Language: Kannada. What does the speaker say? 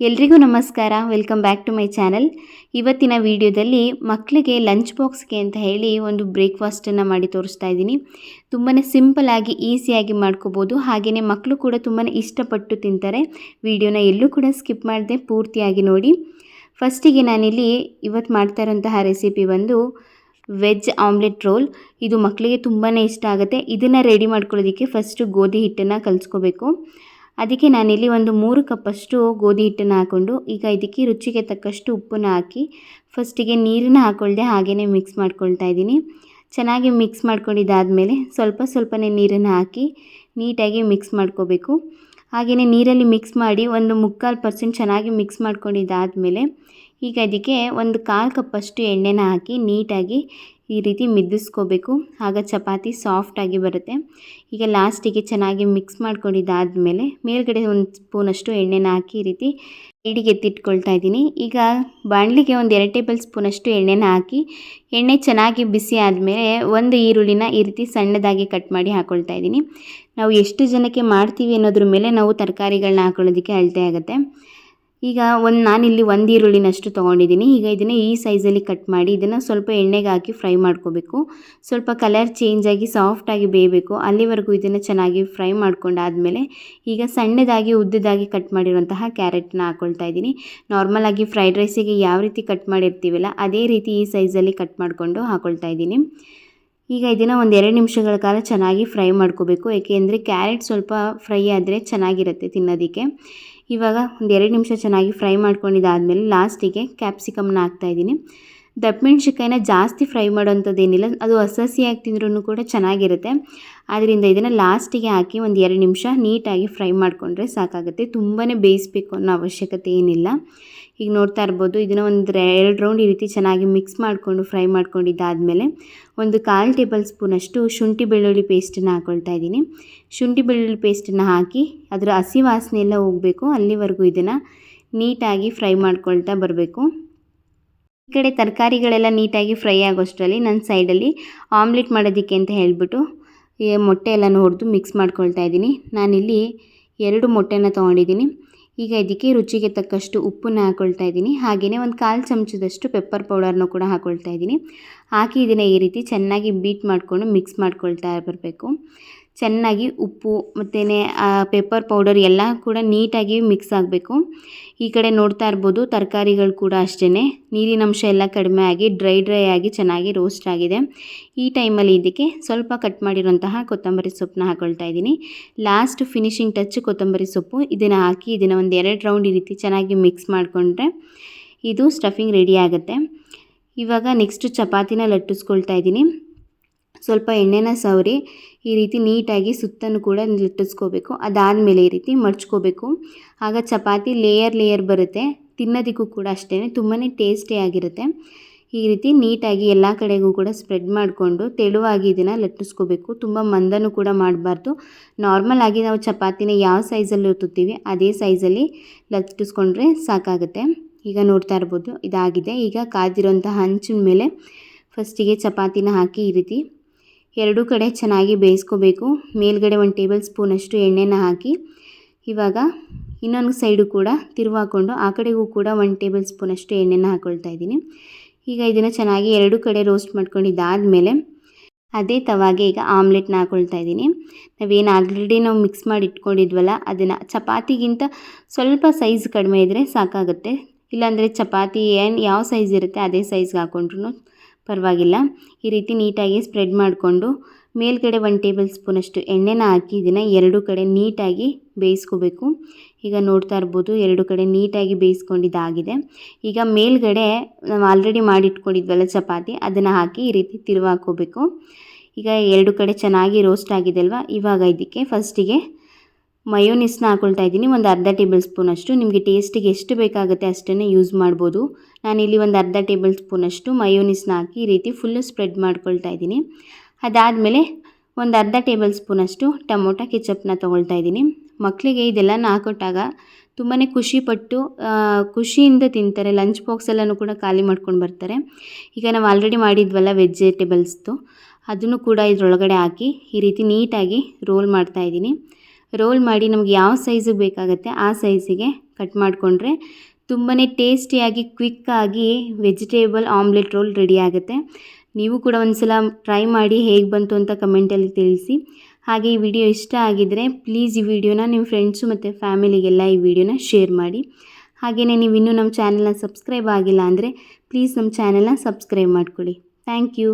ಎಲ್ರಿಗೂ ನಮಸ್ಕಾರ. Welcome back to my channel. ಇವತ್ತಿನ ವಿಡಿಯೋದಲ್ಲಿ ಮಕ್ಕಳಿಗೆ ಲಂಚ್ ಬಾಕ್ಸ್ಗೆ ಅಂತ ಹೇಳಿ ಒಂದು ಬ್ರೇಕ್ಫಾಸ್ಟನ್ನು ಮಾಡಿ ತೋರಿಸ್ತಾ ಇದ್ದೀನಿ. ತುಂಬಾ ಸಿಂಪಲ್ಲಾಗಿ ಈಸಿಯಾಗಿ ಮಾಡ್ಕೋಬೋದು. ಹಾಗೆಯೇ ಮಕ್ಕಳು ಕೂಡ ತುಂಬಾ ಇಷ್ಟಪಟ್ಟು ತಿಂತಾರೆ. ವಿಡಿಯೋನ ಎಲ್ಲೂ ಕೂಡ ಸ್ಕಿಪ್ ಮಾಡದೆ ಪೂರ್ತಿಯಾಗಿ ನೋಡಿ. ಫಸ್ಟಿಗೆ ನಾನಿಲ್ಲಿ ಇವತ್ತು ಮಾಡ್ತಾ ಇರೋಂತಹ ರೆಸಿಪಿ ಬಂದು ವೆಜ್ ಆಮ್ಲೆಟ್ ರೋಲ್. ಇದು ಮಕ್ಕಳಿಗೆ ತುಂಬಾ ಇಷ್ಟ ಆಗುತ್ತೆ. ಇದನ್ನು ರೆಡಿ ಮಾಡ್ಕೊಳ್ಳೋದಕ್ಕೆ ಫಸ್ಟು ಗೋಧಿ ಹಿಟ್ಟನ್ನು ಕಲಿಸ್ಕೋಬೇಕು. ಅದಕ್ಕೆ ನಾನಿಲ್ಲಿ ಒಂದು 3 ಕಪ್ಪಷ್ಟು ಗೋಧಿ ಹಿಟ್ಟನ್ನು ಹಾಕ್ಕೊಂಡು ಈಗ ಇದಕ್ಕೆ ರುಚಿಗೆ ತಕ್ಕಷ್ಟು ಉಪ್ಪನ್ನು ಹಾಕಿ ಫಸ್ಟಿಗೆ ನೀರನ್ನು ಹಾಕ್ಕೊಳ್ದೆ ಹಾಗೆಯೇ ಮಿಕ್ಸ್ ಮಾಡ್ಕೊಳ್ತಾ ಇದ್ದೀನಿ. ಚೆನ್ನಾಗಿ ಮಿಕ್ಸ್ ಮಾಡ್ಕೊಂಡಿದ್ದಾದಮೇಲೆ ಸ್ವಲ್ಪನೇ ನೀರನ್ನು ಹಾಕಿ ನೀಟಾಗಿ ಮಿಕ್ಸ್ ಮಾಡ್ಕೋಬೇಕು. ಹಾಗೆಯೇ ನೀರಲ್ಲಿ ಮಿಕ್ಸ್ ಮಾಡಿ ಒಂದು 3/4% ಚೆನ್ನಾಗಿ ಮಿಕ್ಸ್ ಮಾಡ್ಕೊಂಡಿದ್ದಾದಮೇಲೆ ಈಗ ಇದಕ್ಕೆ ಒಂದು 1/4 ಕಪ್ಪಷ್ಟು ಎಣ್ಣೆನ ಹಾಕಿ ನೀಟಾಗಿ ಈ ರೀತಿ ಮಿದ್ದಿಸ್ಕೋಬೇಕು. ಆಗ ಚಪಾತಿ ಸಾಫ್ಟಾಗಿ ಬರುತ್ತೆ. ಈಗ ಲಾಸ್ಟಿಗೆ ಚೆನ್ನಾಗಿ ಮಿಕ್ಸ್ ಮಾಡ್ಕೊಂಡಿದ್ದಾದಮೇಲೆ ಮೇಲ್ಗಡೆ ಒಂದು ಸ್ಪೂನಷ್ಟು ಎಣ್ಣೆನ ಹಾಕಿ ಈ ರೀತಿ ಸೈಡಿಗೆ ಎತ್ತಿಟ್ಕೊಳ್ತಾ ಇದ್ದೀನಿ. ಈಗ ಬಾಣಲಿಗೆ ಒಂದು 2 ಟೇಬಲ್ ಸ್ಪೂನಷ್ಟು ಎಣ್ಣೆನ ಹಾಕಿ ಎಣ್ಣೆ ಚೆನ್ನಾಗಿ ಬಿಸಿ ಆದಮೇಲೆ ಒಂದು ಈರುಳ್ಳಿನ ಈ ರೀತಿ ಸಣ್ಣದಾಗಿ ಕಟ್ ಮಾಡಿ ಹಾಕ್ಕೊಳ್ತಾ ಇದ್ದೀನಿ. ನಾವು ಎಷ್ಟು ಜನಕ್ಕೆ ಮಾಡ್ತೀವಿ ಅನ್ನೋದ್ರ ಮೇಲೆ ನಾವು ತರಕಾರಿಗಳನ್ನ ಹಾಕೊಳ್ಳೋದಕ್ಕೆ ಅಳತೆ ಆಗುತ್ತೆ. ಈಗ ನಾನಿಲ್ಲಿ ಒಂದು ಈರುಳ್ಳಿನಷ್ಟು ತೊಗೊಂಡಿದ್ದೀನಿ. ಈಗ ಇದನ್ನು ಈ ಸೈಜಲ್ಲಿ ಕಟ್ ಮಾಡಿ ಇದನ್ನು ಸ್ವಲ್ಪ ಎಣ್ಣೆಗೆ ಹಾಕಿ ಫ್ರೈ ಮಾಡ್ಕೋಬೇಕು. ಸ್ವಲ್ಪ ಕಲರ್ ಚೇಂಜಾಗಿ ಸಾಫ್ಟಾಗಿ ಬೇಯಬೇಕು. ಅಲ್ಲಿವರೆಗೂ ಇದನ್ನು ಚೆನ್ನಾಗಿ ಫ್ರೈ ಮಾಡ್ಕೊಂಡಾದಮೇಲೆ ಈಗ ಸಣ್ಣದಾಗಿ ಉದ್ದದಾಗಿ ಕಟ್ ಮಾಡಿರುವಂತಹ ಕ್ಯಾರೆಟ್ನ ಹಾಕ್ಕೊಳ್ತಾ ಇದ್ದೀನಿ. ನಾರ್ಮಲಾಗಿ ಫ್ರೈಡ್ ರೈಸಿಗೆ ಯಾವ ರೀತಿ ಕಟ್ ಮಾಡಿರ್ತೀವಲ್ಲ ಅದೇ ರೀತಿ ಈ ಸೈಜಲ್ಲಿ ಕಟ್ ಮಾಡಿಕೊಂಡು ಹಾಕ್ಕೊಳ್ತಾ ಇದ್ದೀನಿ. ಈಗ ಇದನ್ನು ಒಂದು 2 ನಿಮಿಷಗಳ ಕಾಲ ಚೆನ್ನಾಗಿ ಫ್ರೈ ಮಾಡ್ಕೋಬೇಕು. ಏಕೆಂದರೆ ಕ್ಯಾರೆಟ್ ಸ್ವಲ್ಪ ಫ್ರೈ ಆದರೆ ಚೆನ್ನಾಗಿರುತ್ತೆ ತಿನ್ನೋದಕ್ಕೆ. ಇವಾಗ ಒಂದು 2 ನಿಮಿಷ ಚೆನ್ನಾಗಿ ಫ್ರೈ ಮಾಡ್ಕೊಂಡಿದ್ದಾದಮೇಲೆ ಲಾಸ್ಟಿಗೆ ಕ್ಯಾಪ್ಸಿಕಮ್ನ ಹಾಕ್ತಾಯಿದ್ದೀನಿ. ದಪ್ಪಮೆಣ್ಸಿನ್ಕಾಯಿನ ಜಾಸ್ತಿ ಫ್ರೈ ಮಾಡೋವಂಥದ್ದೇನಿಲ್ಲ, ಅದು ಹಸಿಯಾಗಿ ತಿಂದ್ರೂ ಕೂಡ ಚೆನ್ನಾಗಿರುತ್ತೆ. ಆದ್ದರಿಂದ ಇದನ್ನು ಲಾಸ್ಟಿಗೆ ಹಾಕಿ ಒಂದು 2 ನಿಮಿಷ ನೀಟಾಗಿ ಫ್ರೈ ಮಾಡಿಕೊಂಡ್ರೆ ಸಾಕಾಗುತ್ತೆ. ತುಂಬಾ ಬೇಯಿಸಬೇಕು ಅನ್ನೋ ಅವಶ್ಯಕತೆ ಏನಿಲ್ಲ. ಈಗ ನೋಡ್ತಾ ಇರ್ಬೋದು ಇದನ್ನು ಒಂದು 2 ರೌಂಡ್ ಈ ರೀತಿ ಚೆನ್ನಾಗಿ ಮಿಕ್ಸ್ ಮಾಡಿಕೊಂಡು ಫ್ರೈ ಮಾಡ್ಕೊಂಡಿದ್ದಾದಮೇಲೆ ಒಂದು 1/4 ಟೇಬಲ್ ಸ್ಪೂನಷ್ಟು ಶುಂಠಿ ಬೆಳ್ಳುಳ್ಳಿ ಪೇಸ್ಟನ್ನು ಹಾಕ್ಕೊಳ್ತಾ ಇದ್ದೀನಿ. ಶುಂಠಿ ಬೆಳ್ಳುಳ್ಳಿ ಪೇಸ್ಟನ್ನು ಹಾಕಿ ಅದರ ಹಸಿ ವಾಸನೆ ಎಲ್ಲ ಹೋಗಬೇಕು. ಅಲ್ಲಿವರೆಗೂ ಇದನ್ನು ನೀಟಾಗಿ ಫ್ರೈ ಮಾಡ್ಕೊಳ್ತಾ ಬರಬೇಕು. ಈ ಕಡೆ ತರಕಾರಿಗಳೆಲ್ಲ ನೀಟಾಗಿ ಫ್ರೈ ಆಗೋಷ್ಟರಲ್ಲಿ ನನ್ನ ಸೈಡಲ್ಲಿ ಆಮ್ಲೆಟ್ ಮಾಡೋದಕ್ಕೆ ಅಂತ ಹೇಳಿಬಿಟ್ಟು ಮೊಟ್ಟೆ ಎಲ್ಲನೂ ಹೊಡೆದು ಮಿಕ್ಸ್ ಮಾಡ್ಕೊಳ್ತಾ ಇದ್ದೀನಿ. ನಾನಿಲ್ಲಿ 2 ಮೊಟ್ಟೆನ ತೊಗೊಂಡಿದ್ದೀನಿ. ಈಗ ಇದಕ್ಕೆ ರುಚಿಗೆ ತಕ್ಕಷ್ಟು ಉಪ್ಪನ್ನು ಹಾಕ್ಕೊಳ್ತಾ ಇದ್ದೀನಿ. ಹಾಗೆಯೇ ಒಂದು 1/4 ಚಮಚದಷ್ಟು ಪೆಪ್ಪರ್ ಪೌಡರ್ನ ಕೂಡ ಹಾಕ್ಕೊಳ್ತಾ ಇದ್ದೀನಿ. ಹಾಕಿ ಇದನ್ನು ಈ ರೀತಿ ಚೆನ್ನಾಗಿ ಬೀಟ್ ಮಾಡಿಕೊಂಡು ಮಿಕ್ಸ್ ಮಾಡ್ಕೊಳ್ತಾ ಬರಬೇಕು. ಚೆನ್ನಾಗಿ ಉಪ್ಪು ಮತ್ತು ಪೆಪ್ಪರ್ ಪೌಡರ್ ಎಲ್ಲ ಕೂಡ ನೀಟಾಗಿ ಮಿಕ್ಸ್ ಆಗಬೇಕು. ಈ ಕಡೆ ನೋಡ್ತಾ ಇರ್ಬೋದು ತರಕಾರಿಗಳು ಕೂಡ ಅಷ್ಟೇ ನೀರಿನಂಶ ಎಲ್ಲ ಕಡಿಮೆ ಆಗಿ ಡ್ರೈ ಆಗಿ ಚೆನ್ನಾಗಿ ರೋಸ್ಟ್ ಆಗಿದೆ. ಈ ಟೈಮಲ್ಲಿ ಇದಕ್ಕೆ ಸ್ವಲ್ಪ ಕಟ್ ಮಾಡಿರೋಂತಹ ಕೊತ್ತಂಬರಿ ಸೊಪ್ಪನ್ನ ಹಾಕ್ಕೊಳ್ತಾ ಇದ್ದೀನಿ. ಲಾಸ್ಟ್ ಫಿನಿಶಿಂಗ್ ಟಚ್ ಕೊತ್ತಂಬರಿ ಸೊಪ್ಪು. ಇದನ್ನು ಹಾಕಿ ಇದನ್ನು ಒಂದು 2 ರೌಂಡ್ ಈ ರೀತಿ ಚೆನ್ನಾಗಿ ಮಿಕ್ಸ್ ಮಾಡಿಕೊಂಡ್ರೆ ಇದು ಸ್ಟಫಿಂಗ್ ರೆಡಿ ಆಗುತ್ತೆ. ಇವಾಗ ನೆಕ್ಸ್ಟ್ ಚಪಾತಿನ ಲಟ್ಟಿಸ್ಕೊಳ್ತಾ ಇದ್ದೀನಿ. ಸ್ವಲ್ಪ ಎಣ್ಣೆನ ಸವರಿ ಈ ರೀತಿ ನೀಟಾಗಿ ಸುತ್ತಲೂ ಕೂಡ ಲಟ್ಟಿಸ್ಕೋಬೇಕು. ಅದಾದಮೇಲೆ ಈ ರೀತಿ ಮಡ್ಚ್ಕೋಬೇಕು. ಆಗ ಚಪಾತಿ ಲೇಯರ್ ಬರುತ್ತೆ. ತಿನ್ನೋದಕ್ಕೂ ಕೂಡ ಅಷ್ಟೇ ತುಂಬಾ ಟೇಸ್ಟಿಯಾಗಿರುತ್ತೆ. ಈ ರೀತಿ ನೀಟಾಗಿ ಎಲ್ಲ ಕಡೆಗೂ ಕೂಡ ಸ್ಪ್ರೆಡ್ ಮಾಡಿಕೊಂಡು ತೆಳುವಾಗಿ ಇದನ್ನು ಲಟ್ಟಿಸ್ಕೋಬೇಕು. ತುಂಬ ಮಂದನೂ ಕೂಡ ಮಾಡಬಾರ್ದು. ನಾರ್ಮಲಾಗಿ ನಾವು ಚಪಾತಿನ ಯಾವ ಸೈಜಲ್ಲಿ ಒತ್ತುತ್ತೀವಿ ಅದೇ ಸೈಜಲ್ಲಿ ಲಟ್ಟಿಸ್ಕೊಂಡ್ರೆ ಸಾಕಾಗುತ್ತೆ. ಈಗ ನೋಡ್ತಾ ಇರ್ಬೋದು ಇದಾಗಿದೆ. ಈಗ ಕಾದಿರೋಂತಹ ಹಂಚಿನ ಮೇಲೆ ಫಸ್ಟಿಗೆ ಚಪಾತಿನ ಹಾಕಿ ಈ ರೀತಿ 2 ಕಡೆ ಚೆನ್ನಾಗಿ ಬೇಯಿಸ್ಕೋಬೇಕು. ಮೇಲ್ಗಡೆ 1 ಟೇಬಲ್ ಸ್ಪೂನಷ್ಟು ಎಣ್ಣೆನ ಹಾಕಿ ಇವಾಗ ಇನ್ನೊಂದು ಸೈಡು ಕೂಡ ತಿರುವಾಕೊಂಡು ಆ ಕಡೆಗೂ ಕೂಡ 1 ಟೇಬಲ್ ಸ್ಪೂನಷ್ಟು ಎಣ್ಣೆನ ಹಾಕ್ಕೊಳ್ತಾ ಇದ್ದೀನಿ. ಈಗ ಇದನ್ನು ಚೆನ್ನಾಗಿ 2 ಕಡೆ ರೋಸ್ಟ್ ಮಾಡ್ಕೊಂಡಿದ್ದಾದಮೇಲೆ ಅದೇ ತವಾಗೆ ಈಗ ಆಮ್ಲೆಟ್ನ ಹಾಕ್ಕೊಳ್ತಾ ಇದ್ದೀನಿ. ನಾವೇನು ಆಲ್ರೆಡಿ ನಾವು ಮಿಕ್ಸ್ ಮಾಡಿ ಇಟ್ಕೊಂಡಿದ್ವಲ್ಲ ಅದನ್ನು ಚಪಾತಿಗಿಂತ ಸ್ವಲ್ಪ ಸೈಜ್ ಕಡಿಮೆ ಇದ್ದರೆ ಸಾಕಾಗುತ್ತೆ. ಇಲ್ಲಾಂದರೆ ಚಪಾತಿ ಯಾವ ಸೈಜ್ ಇರುತ್ತೆ ಅದೇ ಸೈಜ್ಗೆ ಹಾಕ್ಕೊಂಡ್ರೂ ಪರವಾಗಿಲ್ಲ. ಈ ರೀತಿ ನೀಟಾಗಿ ಸ್ಪ್ರೆಡ್ ಮಾಡಿಕೊಂಡು ಮೇಲ್ಗಡೆ 1 ಟೇಬಲ್ ಸ್ಪೂನಷ್ಟು ಎಣ್ಣೆನ ಹಾಕಿ ಇದನ್ನು 2 ಕಡೆ ನೀಟಾಗಿ ಬೇಯಿಸ್ಕೋಬೇಕು. ಈಗ ನೋಡ್ತಾ ಇರ್ಬೋದು 2 ಕಡೆ ನೀಟಾಗಿ ಬೇಯಿಸ್ಕೊಂಡಿದ್ದಾಗಿದೆ. ಈಗ ಮೇಲ್ಗಡೆ ನಾವು ಆಲ್ರೆಡಿ ಮಾಡಿಟ್ಕೊಂಡಿದ್ವಲ್ಲ ಚಪಾತಿ ಅದನ್ನು ಹಾಕಿ ಈ ರೀತಿ ತಿರುವಾಕೋಬೇಕು. ಈಗ 2 ಕಡೆ ಚೆನ್ನಾಗಿ ರೋಸ್ಟ್ ಆಗಿದೆ ಅಲ್ವಾ. ಇವಾಗ ಇದಕ್ಕೆ ಫಸ್ಟಿಗೆ ಮಯೋನೀಸ್ನ ಹಾಕ್ಕೊಳ್ತಾ ಇದ್ದೀನಿ. ಒಂದು ಅರ್ಧ ಟೇಬಲ್ ಸ್ಪೂನಷ್ಟು. ನಿಮಗೆ ಟೇಸ್ಟಿಗೆ ಎಷ್ಟು ಬೇಕಾಗುತ್ತೆ ಅಷ್ಟನ್ನೇ ಯೂಸ್ ಮಾಡ್ಬೋದು. ನಾನಿಲ್ಲಿ ಒಂದು ಅರ್ಧ ಟೇಬಲ್ ಸ್ಪೂನಷ್ಟು ಮಯೋನೀಸ್ನ ಹಾಕಿ ಈ ರೀತಿ ಫುಲ್ಲು ಸ್ಪ್ರೆಡ್ ಮಾಡ್ಕೊಳ್ತಾ ಇದ್ದೀನಿ. ಅದಾದಮೇಲೆ ಒಂದು ಅರ್ಧ ಟೇಬಲ್ ಸ್ಪೂನಷ್ಟು ಟೊಮೊಟೊ ಕೆಚಪ್ನ ತೊಗೊಳ್ತಾ ಇದ್ದೀನಿ. ಮಕ್ಕಳಿಗೆ ಇದೆಲ್ಲ ಹಾಕೊಟ್ಟಾಗ ತುಂಬಾ ಖುಷಿಯಿಂದ ತಿಂತಾರೆ. ಲಂಚ್ ಬಾಕ್ಸೆಲ್ಲನೂ ಕೂಡ ಖಾಲಿ ಮಾಡ್ಕೊಂಡು ಬರ್ತಾರೆ. ಈಗ ನಾವು ಆಲ್ರೆಡಿ ಮಾಡಿದ್ವಲ್ಲ ವೆಜಿಟೇಬಲ್ಸ್ದು ಅದನ್ನು ಕೂಡ ಇದರೊಳಗಡೆ ಹಾಕಿ ಈ ರೀತಿ ನೀಟಾಗಿ ರೋಲ್ ಮಾಡ್ತಾಯಿದ್ದೀನಿ. ರೋಲ್ ಮಾಡಿ ನಮಗೆ ಯಾವ ಸೈಜಿಗೆ ಬೇಕಾಗುತ್ತೆ ಆ ಸೈಜಿಗೆ ಕಟ್ ಮಾಡಿಕೊಂಡ್ರೆ ತುಂಬಾ ಟೇಸ್ಟಿಯಾಗಿ ಕ್ವಿಕ್ಕಾಗಿ ವೆಜಿಟೇಬಲ್ ಆಮ್ಲೆಟ್ ರೋಲ್ ರೆಡಿ ಆಗುತ್ತೆ. ನೀವು ಕೂಡ ಒಂದ್ಸಲ ಟ್ರೈ ಮಾಡಿ ಹೇಗೆ ಬಂತು ಅಂತ ಕಮೆಂಟಲ್ಲಿ ತಿಳಿಸಿ. ಹಾಗೆ ಈ ವಿಡಿಯೋ ಇಷ್ಟ ಆಗಿದ್ದರೆ ಪ್ಲೀಸ್ ಈ ವಿಡಿಯೋನ ನಿಮ್ಮ ಫ್ರೆಂಡ್ಸು ಮತ್ತು ಫ್ಯಾಮಿಲಿಗೆಲ್ಲ ಈ ವಿಡಿಯೋನ ಶೇರ್ ಮಾಡಿ. ಹಾಗೆಯೇ ನೀವು ಇನ್ನೂ ನಮ್ಮ ಚಾನಲ್ನ ಸಬ್ಸ್ಕ್ರೈಬ್ ಆಗಿಲ್ಲ ಅಂದರೆ ಪ್ಲೀಸ್ ನಮ್ಮ ಚಾನಲ್ನ ಸಬ್ಸ್ಕ್ರೈಬ್ ಮಾಡ್ಕೊಳ್ಳಿ. Thank you.